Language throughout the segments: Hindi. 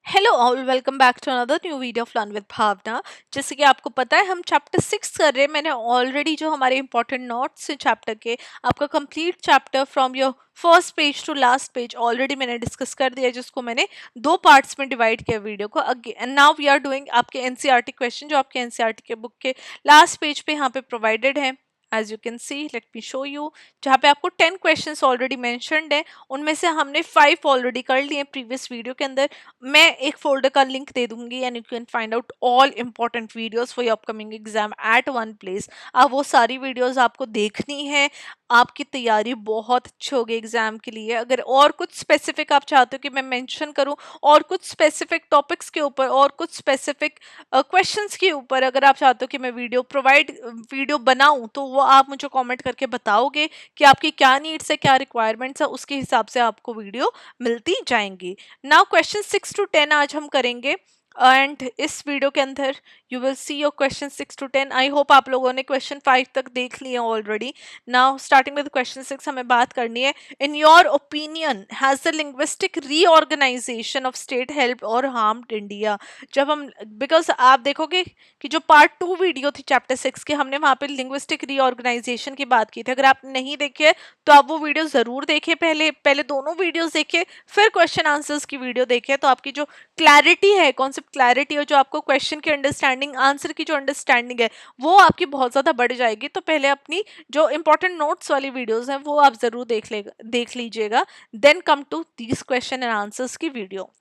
Hello all, welcome back to another new video of learn with Bhavna. जैसे कि आपको पता है हम चैप्टर 6 कर रहे हैं। मैंने ऑलरेडी जो हमारे इंपॉर्टेंट नोट्स हैं चैप्टर के, आपका complete chapter from your first page to last page already मैंने डिस्कस कर दिया, जिसको मैंने दो पार्ट्स में डिवाइड किया वीडियो को। Again now we are doing आपके एनसीईआरटी क्वेश्चन, जो आपके एनसीईआरटी के बुक के लास्ट पेज पे यहाँ पे प्रोवाइडेड है। As you can see, let me show you, जहाँ पे आपको 10 क्वेश्चंस ऑलरेडी मेंशन्ड है। उनमें से हमने 5 ऑलरेडी कर लिए प्रीवियस वीडियो के अंदर। मैं एक फोल्डर का लिंक दे दूंगी and you can find out all important videos for your upcoming exam at one place. अब वो सारी वीडियोस आपको देखनी है, आपकी तैयारी बहुत अच्छी होगी एग्जाम के लिए। अगर और कुछ स्पेसिफिक आप चाहते हो कि मैं मेंशन करूं, और कुछ स्पेसिफिक टॉपिक्स के ऊपर और कुछ स्पेसिफिक क्वेश्चंस के ऊपर अगर आप चाहते हो कि मैं वीडियो बनाऊं, तो वो आप मुझे कमेंट करके बताओगे कि आपकी क्या नीड्स है, क्या रिक्वायरमेंट्स है, उसके हिसाब से आपको वीडियो मिलती जाएंगी। नाउ क्वेश्चन 6 to 10 आज हम करेंगे, एंड इस वीडियो के अंदर you will see your question 6 to 10। I hope आप लोगों ने क्वेश्चन 5 तक देख लिए already. Now starting with question 6 हमें बात करनी है। In your opinion has the linguistic reorganisation of state help और हार्म्ड इंडिया? जब हम, बिकॉज आप देखोगे कि जो पार्ट 2 वीडियो थी चैप्टर 6 की, हमने वहां पे लिंग्विस्टिक रीऑर्गेनाइजेशन की बात की थी। अगर आप नहीं देखे तो आप वो वीडियो जरूर देखें, पहले पहले दोनों वीडियोस देखें, फिर क्वेश्चन आंसर्स की वीडियो देखें। तो आपकी जो क्लैरिटी है, कॉन्सेप्ट क्लैरिटी, और जो आपको क्वेश्चन की अंडरस्टैंडिंग, आंसर की जो अंडरस्टैंडिंग है, वो आपकी बहुत ज़्यादा बढ़ जाएगी। तो पहले अपनी जो इंपॉर्टेंट नोट्स वाली वीडियोस हैं वो आप ज़रूर देख लीजिएगा। Then come to these question and answers की वीडियो।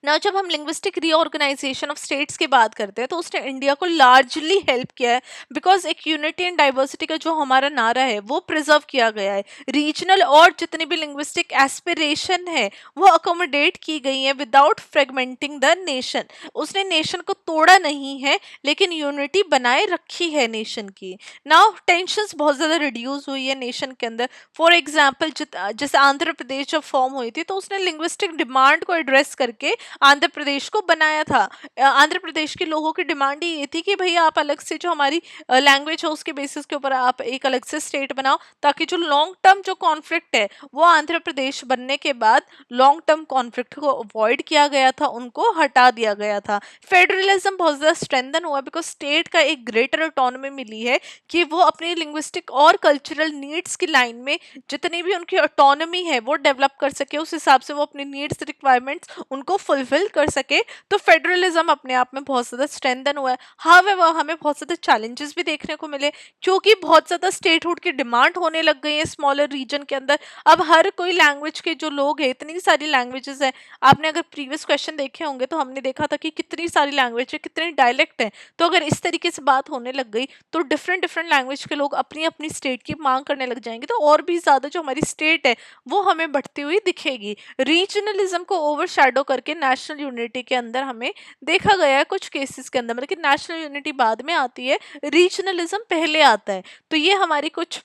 ना जब हम लिंग्विस्टिक रीऑर्गेनाइजेशन ऑफ स्टेट्स की बात करते हैं, तो उसने इंडिया को लार्जली हेल्प किया है, बिकॉज एक यूनिटी एंड डाइवर्सिटी का जो हमारा नारा है वो प्रिजर्व किया गया है। रीजनल और जितनी भी लिंग्विस्टिक एस्पिरेशन है वो अकोमोडेट की गई है विदाउट फ्रेगमेंटिंग द नेशन। उसने नेशन को तोड़ा नहीं है, लेकिन यूनिटी बनाए रखी है नेशन की। नाउ टेंशंस बहुत ज्यादा रिड्यूस हुई है नेशन के अंदर। फॉर एग्जाम्पल, जैसे आंध्र प्रदेश जब फॉर्म हुई थी, तो उसने लिंग्विस्टिक डिमांड को एड्रेस करके आंध्र प्रदेश को बनाया था। आंध्र प्रदेश के लोगों की डिमांड ये थी कि भैया आप अलग से जो हमारी लैंग्वेज है उसके बेसिस के ऊपर आप एक अलग से स्टेट बनाओ, ताकि जो लॉन्ग टर्म जो कॉन्फ्लिक्ट है वो आंध्र प्रदेश बनने के बाद लॉन्ग टर्म कॉन्फ्लिक्ट को अवॉइड किया गया था, उनको हटा दिया गया था। फेडरलिज्म बहुत ज्यादा स्ट्रेंथन हुआ, बिकॉज स्टेट का एक ग्रेटर ऑटोनॉमी मिली है कि वो अपनी लिंग्विस्टिक और कल्चरल नीड्स की लाइन में जितनी भी उनकी ऑटोनॉमी है वो डेवलप कर सके, उस हिसाब से वो अपनी नीड्स रिक्वायरमेंट्स उनको फुलफिल कर सके। तो फेडरलिज्म अपने आप में बहुत ज़्यादा स्ट्रेंथन हुआ है। हावेवर हमें बहुत ज़्यादा चैलेंजेस भी देखने को मिले, क्योंकि बहुत ज़्यादा स्टेटहुड की डिमांड होने लग गई है स्मॉलर रीजन के अंदर। अब हर कोई लैंग्वेज के जो लोग हैं, इतनी सारी लैंग्वेजेस हैं। आपने अगर प्रीवियस क्वेश्चन देखे होंगे तो हमने देखा था कि कितनी सारी लैंग्वेज है, कितने डायलेक्ट हैं। तो अगर इस तरीके से बात होने लग गई, तो डिफरेंट डिफरेंट लैंग्वेज के लोग अपनी अपनी स्टेट की मांग करने लग जाएंगे, तो और भी ज़्यादा जो हमारी स्टेट है वो हमें बढ़ती हुई दिखेगी। रीजनलिज्म को ओवरशैडो करके नेशनल यूनिटी के अंदर हमें देखा गया है कुछ केसेस के अंदर, मतलब कि नेशनल यूनिटी बाद में आती है, रीजनलिज्म पहले आता है। तो ये हमारी कुछ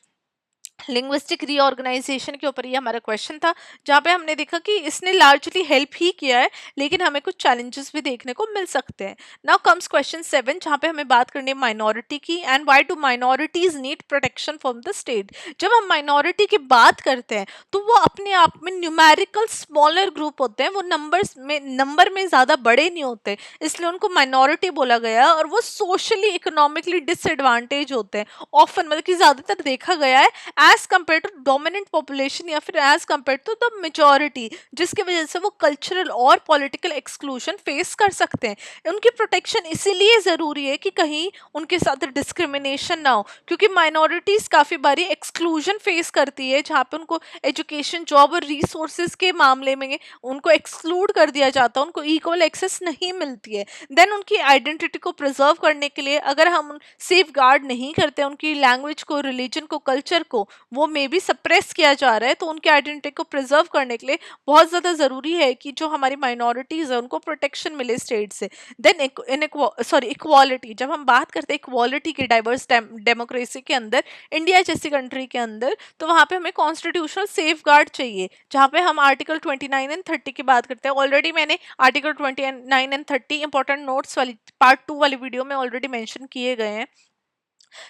लिंग्विस्टिक रीऑर्गेनाइजेशन के ऊपर ये हमारा क्वेश्चन था, जहाँ पे हमने देखा कि इसने लार्जली हेल्प ही किया है, लेकिन हमें कुछ चैलेंजेस भी देखने को मिल सकते हैं। नाउ कम्स क्वेश्चन 7, जहाँ पे हमें बात करनी है माइनॉरिटी की, and why do minorities need protection from the state. जब हम माइनॉरिटी की बात करते हैं, तो वो अपने आप में न्यूमेरिकल स्मॉलर ग्रुप होते हैं, वो नंबर में ज़्यादा बड़े नहीं होते, इसलिए उनको माइनॉरिटी बोला गया है। और वो सोशली इकोनॉमिकली डिसएडवांटेज होते हैं ऑफन, मतलब कि ज़्यादातर देखा गया है as compared to dominant population, या फिर as compared to the majority, जिसकी वजह से वो कल्चरल और पॉलिटिकल एक्सक्लूजन फेस कर सकते हैं। उनकी प्रोटेक्शन इसीलिए ज़रूरी है कि कहीं उनके साथ डिस्क्रिमिनेशन ना हो, क्योंकि माइनॉरिटीज़ काफ़ी बारी एक्सक्लूजन फेस करती है, जहाँ पे उनको एजुकेशन, जॉब और रिसोर्सेज के मामले में उनको एक्सक्लूड कर दिया जाता है, उनको इक्वल एक्सेस नहीं मिलती है। देन उनकी आइडेंटिटी को प्रिजर्व करने के लिए अगर हम सेफ गार्ड नहीं करते, उनकी लैंग्वेज को, रिलीजन को, कल्चर को वो मे बी सप्रेस किया जा रहा है, तो उनके आइडेंटिटी को प्रिजर्व करने के लिए बहुत ज़्यादा ज़रूरी है कि जो हमारी माइनॉरिटीज़ है उनको प्रोटेक्शन मिले स्टेट से। देन इक्वालिटी, जब हम बात करते हैं इक्वालिटी की डाइवर्स डेमोक्रेसी के अंदर, इंडिया जैसी कंट्री के अंदर, तो वहाँ पे हमें कॉन्स्टिट्यूशनल सेफ गार्ड चाहिए, जहाँ पे हम आर्टिकल 29 एंड 30 की बात करते हैं। ऑलरेडी मैंने आर्टिकल 29 एंड 30 इंपॉर्टेंट नोट्स वाली पार्ट 2 वाली वीडियो में ऑलरेडी मेंशन किए गए हैं।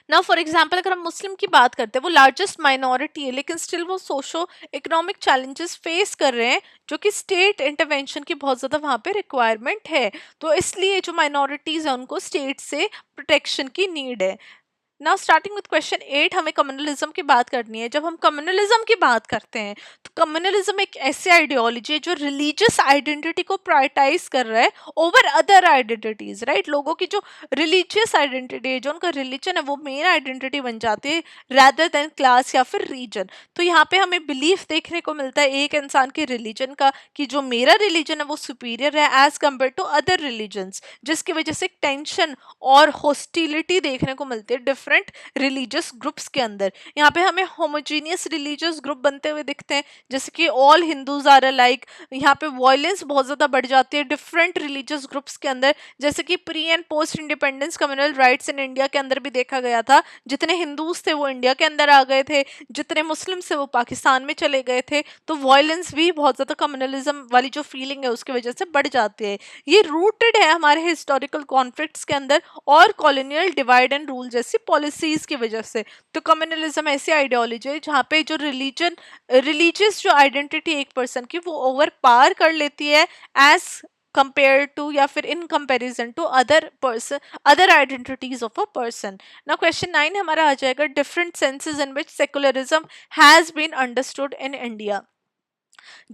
ना फॉर एग्जाम्पल अगर हम मुस्लिम की बात करते हैं, वो लार्जेस्ट माइनॉरिटी है, लेकिन स्टिल वो सोशो इकोनॉमिक चैलेंजेस फेस कर रहे हैं, जो कि स्टेट इंटरवेंशन की बहुत ज़्यादा वहाँ पे रिक्वायरमेंट है। तो इसलिए जो माइनॉरिटीज़ है उनको स्टेट से प्रोटेक्शन की नीड है। नाउ स्टार्टिंग विद क्वेश्चन 8, हमें कम्युनलिज्म की बात करनी है। जब हम कम्युनलिज्म की बात करते हैं तो कम्युनलिज्म एक ऐसी आइडियोलॉजी है जो रिलीजियस आइडेंटिटी को प्रायोरिटाइज कर रहा है ओवर अदर आइडेंटिटीज, राइट। लोगों की जो रिलीजियस आइडेंटिटी है, जो उनका रिलीजन है, वो मेन आइडेंटिटी बन जाती है रैदर देन क्लास या फिर रीजन। तो यहाँ पे हमें बिलीफ देखने को मिलता है एक इंसान के रिलीजन का, कि जो मेरा रिलीजन है वो सुपीरियर है as compared to other religions, जिसकी वजह से टेंशन और हॉस्टिलिटी देखने को मिलती है डिफरेंट रिलीजियस ग्रुप्स के अंदर। यहाँ पे हमें होमोजीनियस रिलीजियस ग्रुप बनते हुए दिखते हैं, जैसे कि ऑल हिंदूज आर अलाइक। यहाँ पे वॉयलेंस बहुत ज्यादा बढ़ जाती है डिफरेंट रिलीजियस ग्रुप्स के अंदर, जैसे कि pre and post independence communal riots in India के अंदर भी देखा गया था। जितने हिंदूज थे वो इंडिया के अंदर आ गए थे, जितने मुस्लिम थे वो पाकिस्तान में चले गए थे। तो वॉयलेंस भी बहुत ज्यादा कम्युनलिज्म वाली जो फीलिंग है उसकी वजह से बढ़ जाती है। ये रूटेड है हमारे हिस्टोरिकल कॉन्फ्लिक्ट्स के अंदर और कॉलोनियल डिवाइड एंड रूल जैसी पॉलिसीज की वजह से। तो कम्युनलिज्म ऐसी आइडियोलॉजी है जहाँ पे जो रिलीजियस जो आइडेंटिटी एक पर्सन की वो ओवर पार कर लेती है एज कंपेयर टू या फिर in comparison to other person, other identities of a person. Now question 9 हमारा आ जाएगा, different senses in which secularism has been understood in India.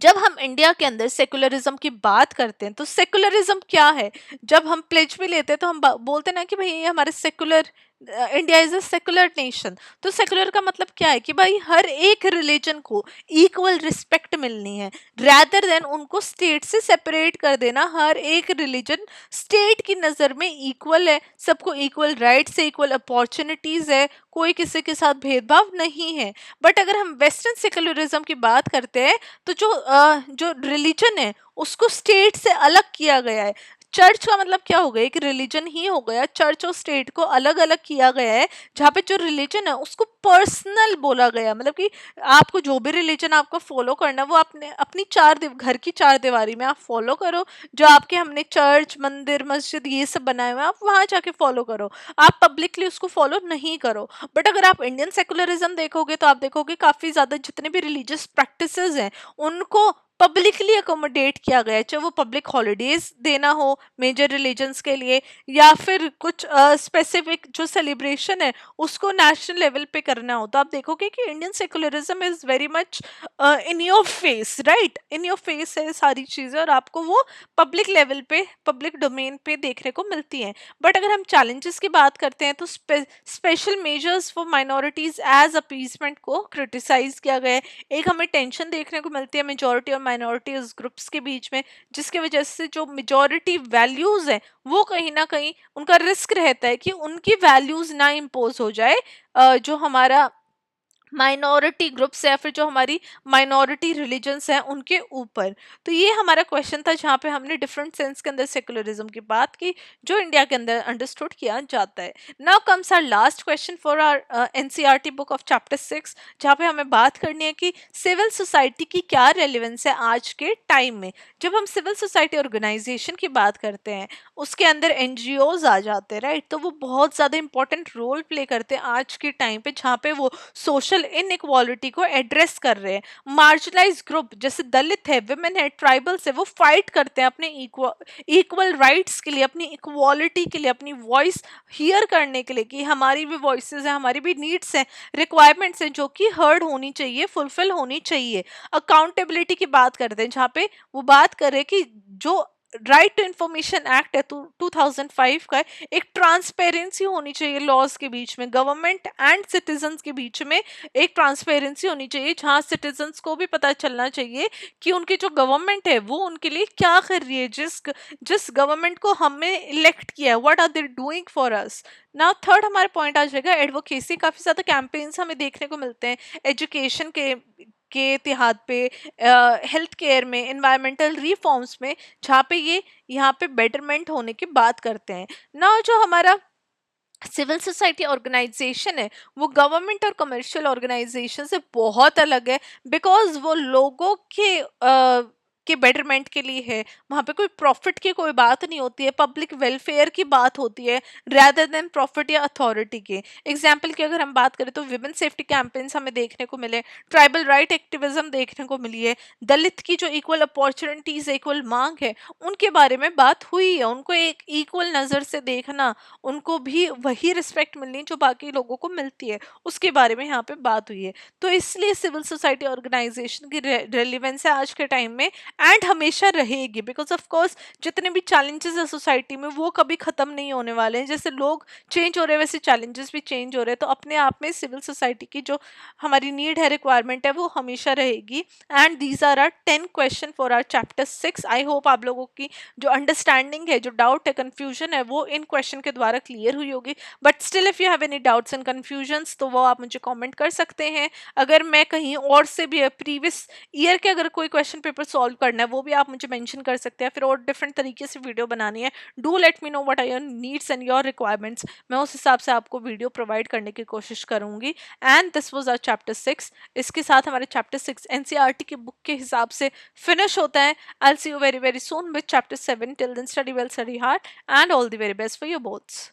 जब हम इंडिया के अंदर सेकुलरिज्म की बात करते हैं तो सेकुलरिज्म क्या है? जब हम प्लेज भी लेते हैं तो हम बोलते हैं ना कि भाई ये हमारे secular, India is a secular nation. तो सेकुलर का मतलब क्या है कि भाई हर एक रिलीजन को इक्वल रिस्पेक्ट मिलनी है, रैदर देन उनको स्टेट से सेपरेट कर देना। हर एक रिलीजन स्टेट की नज़र में इक्वल है, सबको इक्वल राइट्स है, इक्वल अपॉर्चुनिटीज है, कोई किसी के साथ भेदभाव नहीं है। बट अगर हम वेस्टर्न सेकुलरिज्म की बात करते हैं तो जो रिलीजन है उसको स्टेट से अलग किया गया है। चर्च का मतलब क्या हो गया? एक रिलीजन ही हो गया। चर्च और स्टेट को अलग अलग किया गया है, जहाँ पे जो रिलीजन है उसको पर्सनल बोला गया। मतलब कि आपको जो भी रिलीजन आपको फॉलो करना है वो अपने अपनी घर की चार दीवारी में आप फॉलो करो। जो आपके हमने चर्च, मंदिर, मस्जिद ये सब बनाए हुए हैं आप वहां जाके फॉलो करो, आप पब्लिकली उसको फॉलो नहीं करो। बट अगर आप इंडियन सेकुलरिज्म देखोगे तो आप देखोगे काफी ज्यादा जितने भी रिलीजियस प्रैक्टिसेस हैं उनको पब्लिकली अकोमोडेट किया गया है, चाहे वो पब्लिक हॉलीडेज देना हो मेजर रिलीजन्स के लिए, या फिर कुछ स्पेसिफिक जो सेलिब्रेशन है उसको नेशनल लेवल पे करना हो। तो आप देखोगे कि Indian secularism is very much in your face, right, in your face है सारी चीजें, और आपको वो पब्लिक लेवल पे, पब्लिक डोमेन पे देखने को मिलती हैं। बट अगर हम चैलेंजेस की बात करते हैं तो special measures for minorities as appeasement को क्रिटिसाइज किया गया है। एक हमें टेंशन देखने को मिलती है मेजॉरिटी और माइनॉरिटीज ग्रुप्स के बीच में, जिसकी वजह से जो मेजॉरिटी वैल्यूज हैं वो कहीं ना कहीं उनका रिस्क रहता है कि उनकी वैल्यूज ना इम्पोज हो जाए जो हमारा माइनॉरिटी ग्रुप्स है या फिर जो हमारी माइनॉरिटी रिलीजन्स हैं उनके ऊपर। तो ये हमारा क्वेश्चन था जहाँ पे हमने डिफरेंट सेंस के अंदर सेकुलरिज्म की बात की जो इंडिया के अंदर अंडरस्टूड किया जाता है। Now comes our last question for our NCERT book of chapter 6, जहाँ पे हमें बात करनी है कि सिविल सोसाइटी की क्या रेलिवेंस है आज के टाइम में। जब हम सिविल सोसाइटी ऑर्गेनाइजेशन की बात करते हैं उसके अंदर एनजीओज आ जाते हैं, राइट। तो वो बहुत ज़्यादा इंपॉर्टेंट रोल प्ले करते हैं आज के टाइम पे, जहाँ पे वो सोशल इनइक्वालिटी को एड्रेस कर रहे हैं। मार्जिनलाइज ग्रुप जैसे दलित है, विमेन है, ट्राइबल्स है, वो फाइट करते हैं अपने इक्वल राइट्स के लिए, अपनी इक्वालिटी के लिए, अपनी वॉइस हियर करने के लिए कि हमारी भी वॉइसेस हैं, हमारी भी नीड्स हैं, रिक्वायरमेंट्स हैं जो कि हर्ड होनी चाहिए, फुलफिल होनी चाहिए। अकाउंटेबिलिटी की बात करते हैं जहाँ पे वो बात कर रहे हैं कि जो राइट टू इंफॉर्मेशन एक्ट है 2005 का, एक ट्रांसपेरेंसी होनी चाहिए लॉज के बीच में, गवर्नमेंट एंड सिटीजन्स के बीच में एक ट्रांसपेरेंसी होनी चाहिए, जहां सिटीजन्स को भी पता चलना चाहिए कि उनकी जो गवर्नमेंट है वो उनके लिए क्या कर रही है, जिस गवर्नमेंट को हमें इलेक्ट किया है, what are they doing for us. Now third हमारा पॉइंट आ जाएगा एडवोकेसी। काफी ज्यादा कैंपेन्स हमें देखने को मिलते हैं एजुकेशन के इतिहाद पे, हेल्थ केयर में, इन्वायरमेंटल रिफॉर्म्स में, जहाँ पे ये यहाँ पे बेटरमेंट होने की बात करते हैं ना। जो हमारा सिविल सोसाइटी ऑर्गेनाइजेशन है वो गवर्नमेंट और कमर्शियल ऑर्गेनाइजेशन से बहुत अलग है, बिकॉज वो लोगों के के बेटरमेंट के लिए है, वहाँ पे कोई प्रॉफिट की कोई बात नहीं होती है, पब्लिक वेलफेयर की बात होती है rather देन प्रॉफिट या अथॉरिटी की। एग्जाम्पल की अगर हम बात करें तो विमेन सेफ्टी कैंपेन्स हमें देखने को मिले, ट्राइबल राइट एक्टिविज्म देखने को मिली है, दलित की जो इक्वल अपॉर्चुनिटीज इक्वल मांग है उनके बारे में बात हुई है, उनको एक इक्वल नज़र से देखना, उनको भी वही रिस्पेक्ट मिलनी जो बाकी लोगों को मिलती है, उसके बारे में यहाँ पे बात हुई है। तो इसलिए सिविल सोसाइटी ऑर्गेनाइजेशन की रेलिवेंस है आज के टाइम में एंड हमेशा रहेगी, बिकॉज ऑफ कोर्स जितने भी चैलेंजेस है सोसाइटी में वो कभी खत्म नहीं होने वाले हैं। जैसे लोग चेंज हो रहे हैं वैसे चैलेंजेस भी चेंज हो रहे हैं, तो अपने आप में सिविल सोसाइटी की जो हमारी नीड है, रिक्वायरमेंट है, वो हमेशा रहेगी। And these are our 10 question for our chapter 6। आई होप आप लोगों की जो अंडरस्टैंडिंग है, जो डाउट है, कंफ्यूजन है, वो इन क्वेश्चन के द्वारा क्लियर हुई होगी। But still if you have any doubts and confusions तो वो आप मुझे कमेंट कर सकते हैं। अगर मैं कहीं और से भी प्रीवियस ईयर के अगर कोई क्वेश्चन पेपर सॉल्व करना है वो भी आप मुझे मेंशन कर सकते हैं, फिर और डिफरेंट तरीके से वीडियो बनानी है, do let me know what are your needs and your requirements. मैं उस हिसाब से आपको वीडियो प्रोवाइड करने की कोशिश करूंगी। And this was our chapter 6। इसके साथ हमारे चैप्टर 6 एनसीईआरटी की बुक के हिसाब से फिनिश होता है। I will see you very very soon with chapter 7। Till then study well, study hard, and all the very best for your बोथ्स।